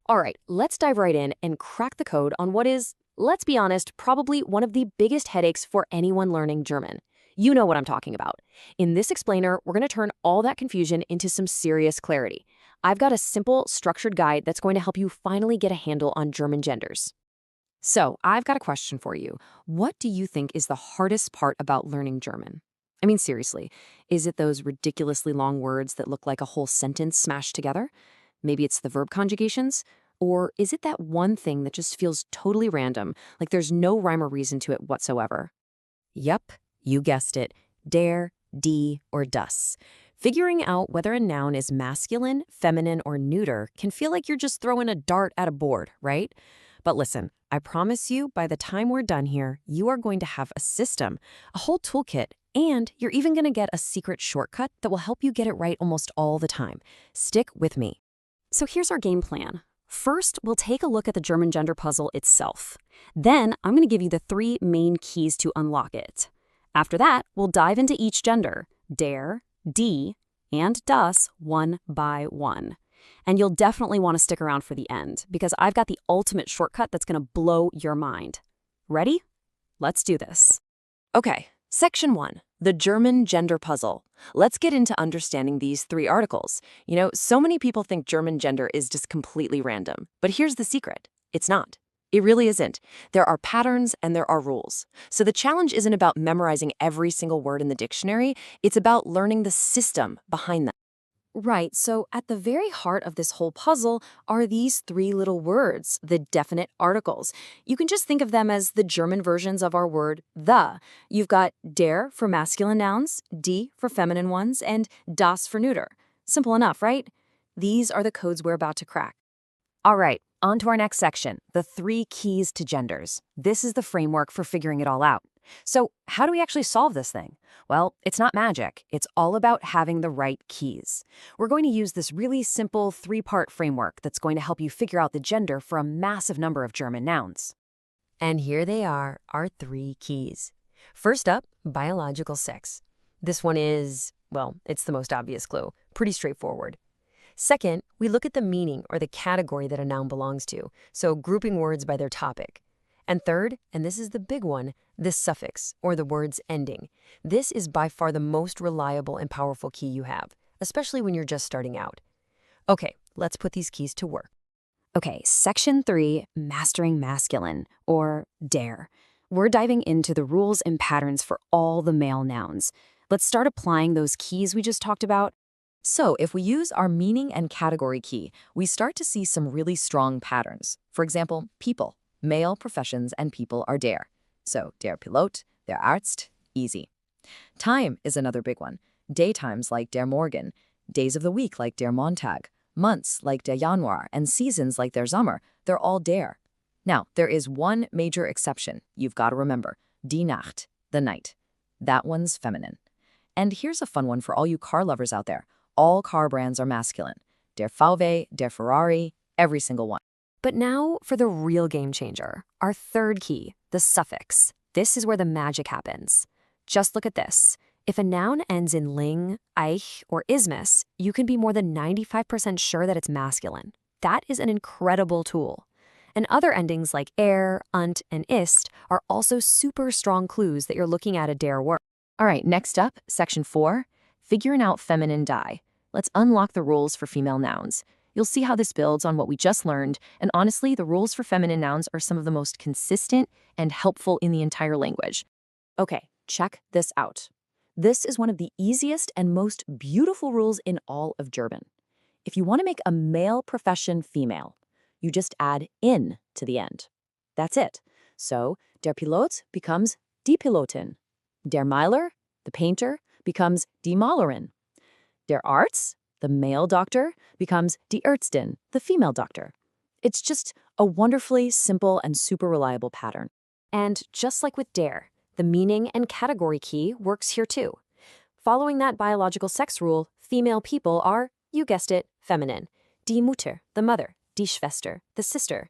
All right, let's dive right in and crack the code on what is, let's be honest, probably one of the biggest headaches for anyone learning German. You know what I'm talking about. In this explainer, we're going to turn all that confusion into some serious clarity. I've got a simple, structured guide that's going to help you finally get a handle on German genders. So, I've got a question for you. What do you think is the hardest part about learning German? I mean, seriously, is it those ridiculously long words that look like a whole sentence smashed together? Maybe it's the verb conjugations? Or is it that one thing that just feels totally random, like there's no rhyme or reason to it whatsoever? Yep, you guessed it. Der, die, or das. Figuring out whether a noun is masculine, feminine, or neuter can feel like you're just throwing a dart at a board, right? But listen, I promise you, by the time we're done here, you are going to have a system, a whole toolkit, and you're even going to get a secret shortcut that will help you get it right almost all the time. Stick with me. So here's our game plan. First, we'll take a look at the German gender puzzle itself. Then, I'm going to give you the 3 main keys to unlock it. After that, we'll dive into each gender, der, die, and das, one by one. And you'll definitely want to stick around for the end, because I've got the ultimate shortcut that's going to blow your mind. Ready? Let's do this. Okay, Section 1, the German gender puzzle. Let's get into understanding these 3 articles. You know, so many people think German gender is just completely random, but here's the secret. It's not. It really isn't. There are patterns and there are rules. So the challenge isn't about memorizing every single word in the dictionary, it's about learning the system behind them. Right, so at the very heart of this whole puzzle are these 3 little words, the definite articles. You can just think of them as the German versions of our word the. You've got der for masculine nouns, die for feminine ones, and das for neuter. Simple enough, right? These are the codes we're about to crack. All right, on to our next section, the 3 keys to genders. This is the framework for figuring it all out. So how do we actually solve this thing? Well, it's not magic. It's all about having the right keys. We're going to use this really simple 3-part framework that's going to help you figure out the gender for a massive number of German nouns. And here they are, our 3 keys. First up, biological sex. This one is, well, it's the most obvious clue. Pretty straightforward. Second, we look at the meaning or the category that a noun belongs to, so grouping words by their topic. And third, and this is the big one, the suffix, or the word's ending. This is by far the most reliable and powerful key you have, especially when you're just starting out. Okay, let's put these keys to work. Okay, Section 3, Mastering Masculine, or DARE. We're diving into the rules and patterns for all the male nouns. Let's start applying those keys we just talked about. So if we use our meaning and category key, we start to see some really strong patterns. For example, people. Male professions and people are der. So der Pilot, der Arzt, easy. Time is another big one. Daytimes like der Morgen, days of the week like der Montag, months like der Januar, and seasons like der Sommer, they're all der. Now, there is one major exception you've got to remember, die Nacht, the night. That one's feminine. And here's a fun one for all you car lovers out there. All car brands are masculine. Der VW, der Ferrari, every single one. But now for the real game changer, our 3rd key, the suffix. This is where the magic happens. Just look at this. If a noun ends in ling, eich, or ismus, you can be more than 95% sure that it's masculine. That is an incredible tool. And other endings like er, unt, and ist are also super strong clues that you're looking at a der word. All right, next up, Section 4, figuring out feminine die. Let's unlock the rules for female nouns. You'll see how this builds on what we just learned, and honestly, the rules for feminine nouns are some of the most consistent and helpful in the entire language. Okay, check this out. This is one of the easiest and most beautiful rules in all of German. If you want to make a male profession female, you just add in to the end. That's it. So, der Pilot becomes die Pilotin. Der Maler, the painter, becomes die Malerin. Der Arzt, the male doctor, becomes die Ärztin, the female doctor. It's just a wonderfully simple and super reliable pattern. And just like with der, the meaning and category key works here too. Following that biological sex rule, female people are, you guessed it, feminine. Die Mutter, the mother, die Schwester, the sister.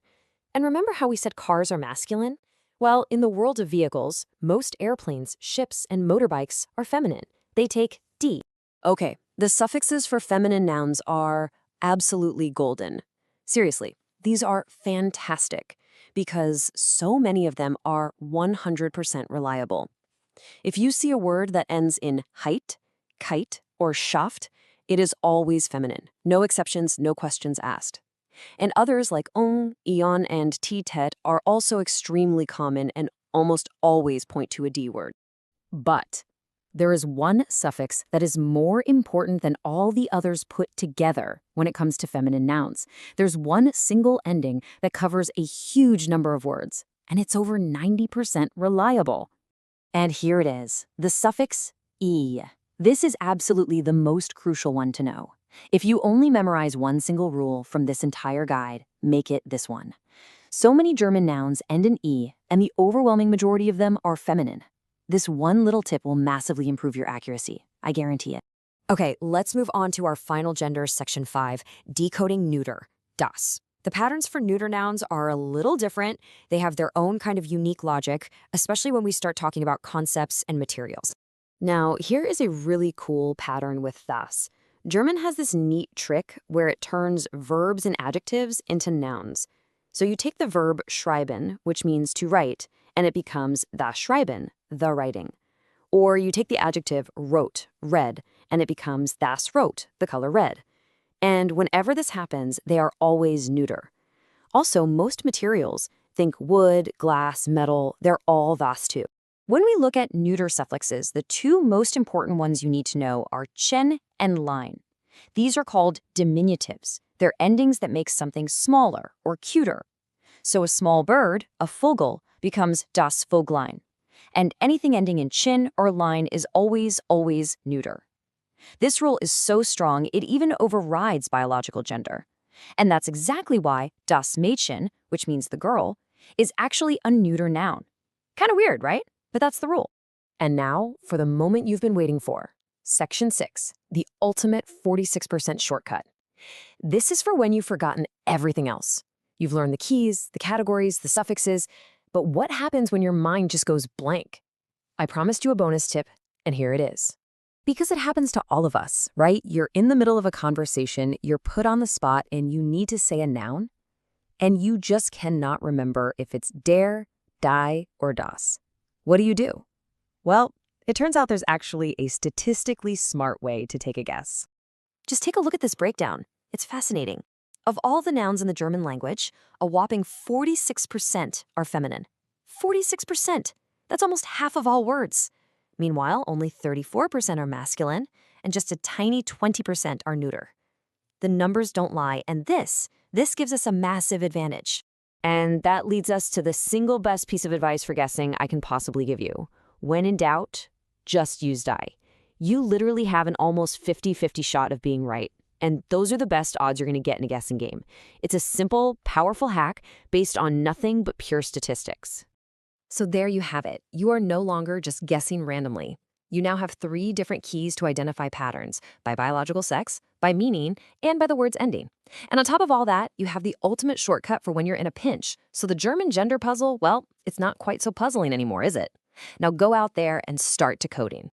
And remember how we said cars are masculine? Well, in the world of vehicles, most airplanes, ships, and motorbikes are feminine. They take die. Okay, the suffixes for feminine nouns are absolutely golden. Seriously, These are fantastic because so many of them are 100% reliable. If you see a word that ends in height, kite, or shaft, it is always feminine. No exceptions, no questions asked. And others like eon, and tet are also extremely common and almost always point to a D word. But there is one suffix that is more important than all the others put together when it comes to feminine nouns. There's one single ending that covers a huge number of words, and it's over 90% reliable. And here it is, the suffix e. This is absolutely the most crucial one to know. If you only memorize one single rule from this entire guide, make it this one. So many German nouns end in e, and the overwhelming majority of them are feminine. This one little tip will massively improve your accuracy. I guarantee it. Okay, let's move on to our final gender, section 5, decoding neuter, das. The patterns for neuter nouns are a little different. They have their own kind of unique logic, especially when we start talking about concepts and materials. Now, here is a really cool pattern with das. German has this neat trick where it turns verbs and adjectives into nouns. So you take the verb schreiben, which means to write, and it becomes das Schreiben, the writing. Or you take the adjective rot, red, and it becomes das Rot, the color red. And whenever this happens, they are always neuter. Also, most materials, think wood, glass, metal, they're all das too. When we look at neuter suffixes, the two most important ones you need to know are chen and lein. These are called diminutives. They're endings that make something smaller or cuter. So a small bird, a vogel, becomes das Voglein. And anything ending in chin or lein is always neuter. This rule is so strong, it even overrides biological gender. And that's exactly why das Mädchen, which means the girl, is actually a neuter noun. Kind of weird, right? But that's the rule. And now, for the moment you've been waiting for. Section 6, the ultimate 46% shortcut. This is for when you've forgotten everything else. You've learned the keys, the categories, the suffixes, but what happens when your mind just goes blank? I promised you a bonus tip, and here it is. Because it happens to all of us, right? You're in the middle of a conversation, you're put on the spot, and you need to say a noun, and you just cannot remember if it's der, die, or das. What do? Well, it turns out there's actually a statistically smart way to take a guess. Just take a look at this breakdown. It's fascinating. Of all the nouns in the German language, a whopping 46% are feminine. 46%! That's almost half of all words. Meanwhile, only 34% are masculine, and just a tiny 20% are neuter. The numbers don't lie, and this gives us a massive advantage. And that leads us to the single best piece of advice for guessing I can possibly give you. When in doubt, just use die. You literally have an almost 50-50 shot of being right. And those are the best odds you're going to get in a guessing game. It's a simple, powerful hack based on nothing but pure statistics. So there you have it. You are no longer just guessing randomly. You now have 3 different keys to identify patterns: by biological sex, by meaning, and by the word's ending. And on top of all that, you have the ultimate shortcut for when you're in a pinch. So the German gender puzzle, well, it's not quite so puzzling anymore, is it? Now go out there and start decoding.